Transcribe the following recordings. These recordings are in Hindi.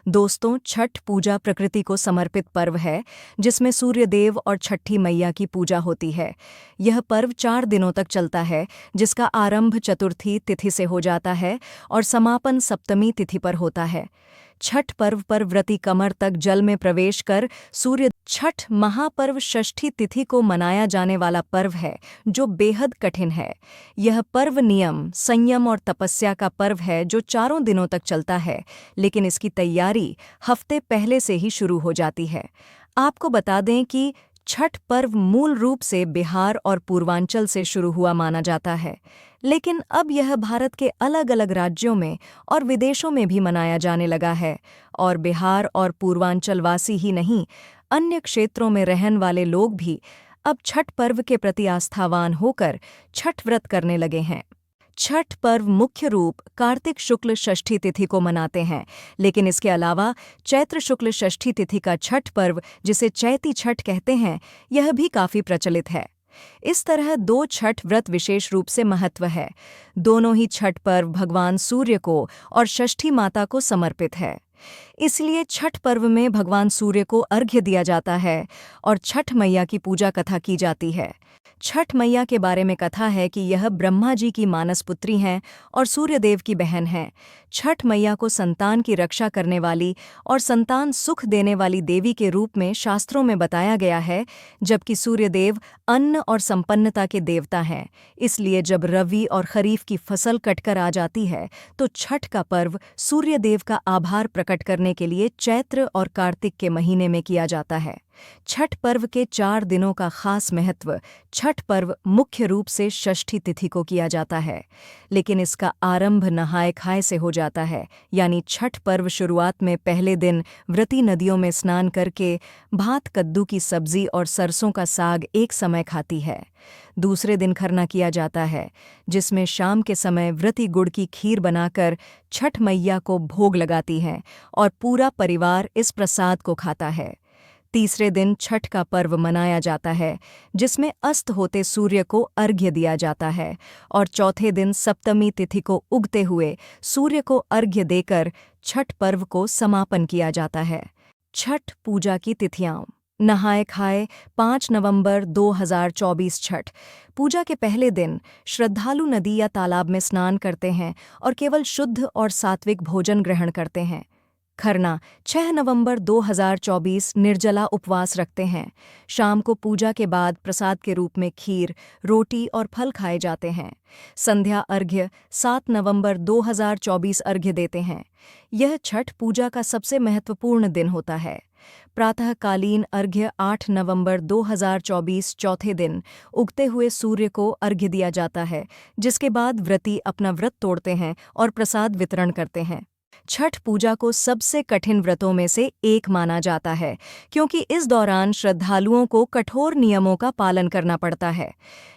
दोस्तों, छठ पूजा प्रकृति को समर्पित पर्व है जिसमें सूर्य देव और छठी मैया की पूजा होती है। यह पर्व 4 दिनों तक चलता है, जिसका आरंभ चतुर्थी तिथि से हो जाता है और समापन सप्तमी तिथि पर होता है। छठ पर्व पर व्रती कमर तक जल में प्रवेश कर सूर्य छठ महापर्व षष्ठी तिथि को मनाया जाने वाला पर्व है, जो बेहद कठिन है। यह पर्व नियम, संयम और तपस्या का पर्व है जो 4 दिनों तक चलता है, लेकिन इसकी तैयारी हफ्ते पहले से ही शुरू हो जाती है। आपको बता दें कि छठ पर्व मूल रूप से बिहार और पूर्वांचल से शुरू हुआ माना जाता है, लेकिन अब यह भारत के अलग-अलग राज्यों में और विदेशों में भी मनाया जाने लगा है और बिहार और पूर्वांचलवासी ही नहीं, अन्य क्षेत्रों में रहने वाले लोग भी अब छठ पर्व के प्रति आस्थावान होकर छठ व्रत करने लगे हैं। छठ पर्व मुख्य रूप कार्तिक शुक्ल षष्ठी तिथि को मनाते हैं, लेकिन इसके अलावा चैत्र शुक्ल षष्ठी तिथि का छठ पर्व, जिसे चैती छठ कहते हैं, यह भी काफी प्रचलित है। इस तरह 2 छठ व्रत विशेष रूप से महत्व है। दोनों ही छठ पर्व भगवान सूर्य को और षष्ठी माता को समर्पित है। इसलिए छठ पर्व में भगवान सूर्य को अर्घ्य दिया जाता है और छठ मैया की पूजा कथा की जाती है। छठ मैया के बारे में कथा है कि यह ब्रह्मा जी की मानस पुत्री हैं और सूर्यदेव की बहन हैं। छठ मैया को संतान की रक्षा करने वाली और संतान सुख देने वाली देवी के रूप में शास्त्रों में बताया गया है, जबकि सूर्यदेव अन्न और संपन्नता के देवता हैं। इसलिए जब रवि और खरीफ की फसल कटकर आ जाती है, तो छठ का पर्व सूर्यदेव का आभार प्रकट करने के लिए चैत्र और कार्तिक के महीने में किया जाता है। छठ पर्व के 4 दिनों का खास महत्व। छठ पर्व मुख्य रूप से षष्ठी तिथि को किया जाता है, लेकिन इसका आरंभ नहाय खाए से हो जाता है। यानी छठ पर्व शुरुआत में पहले दिन व्रती नदियों में स्नान करके भात कद्दू की सब्जी और सरसों का साग एक समय खाती है। दूसरे दिन खरना किया जाता है, जिसमें शाम के समय व्रती गुड़ की खीर बनाकर छठ मैया को भोग लगाती हैं और पूरा परिवार इस प्रसाद को खाता है। तीसरे दिन छठ का पर्व मनाया जाता है, जिसमें अस्त होते सूर्य को अर्घ्य दिया जाता है और चौथे दिन सप्तमी तिथि को उगते हुए सूर्य को अर्घ्य देकर छठ पर्व को समापन किया जाता है। छठ पूजा की तिथियां। नहाए खाए 5 नवंबर 2024 छठ पूजा के पहले दिन श्रद्धालु नदी या तालाब में स्नान करते हैं और केवल शुद्ध और सात्विक भोजन ग्रहण करते हैं। खरना 6 नवंबर 2024 निर्जला उपवास रखते हैं। शाम को पूजा के बाद प्रसाद के रूप में खीर, रोटी और फल खाए जाते हैं। संध्या अर्घ्य 7 नवंबर 2024 अर्घ्य देते हैं। यह छठ पूजा का सबसे महत्वपूर्ण दिन होता है। प्रातःकालीन अर्घ्य 8 नवंबर 2024 चौथे दिन उगते हुए सूर्य को अर्घ्य दिया जाता है, जिसके बाद व्रती अपना व्रत तोड़ते हैं और प्रसाद वितरण करते हैं। छठ पूजा को सबसे कठिन व्रतों में से एक माना जाता है, क्योंकि इस दौरान श्रद्धालुओं को कठोर नियमों का पालन करना पड़ता है।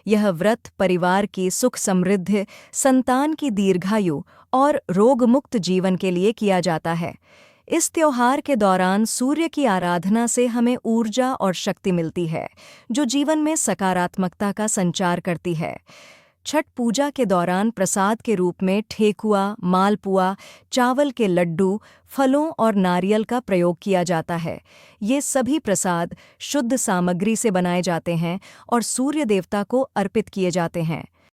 यह व्रत परिवार की सुख समृद्धि, संतान की दीर्घायु और रोगमुक्त जीवन के लिए किया जाता है। इस त्योहार के दौरान सूर्य की आराधना से हमें ऊर्जा और शक्ति मिलती है, जो जीवन में सकारात्मकता का संचार करती है। छठ पूजा के दौरान प्रसाद के रूप में ठेकुआ, मालपुआ, चावल के लड्डू, फलों और नारियल का प्रयोग किया जाता है। ये सभी प्रसाद शुद्ध सामग्री से बनाए जाते हैं और सूर्य देवता को अर्पित किए जाते हैं।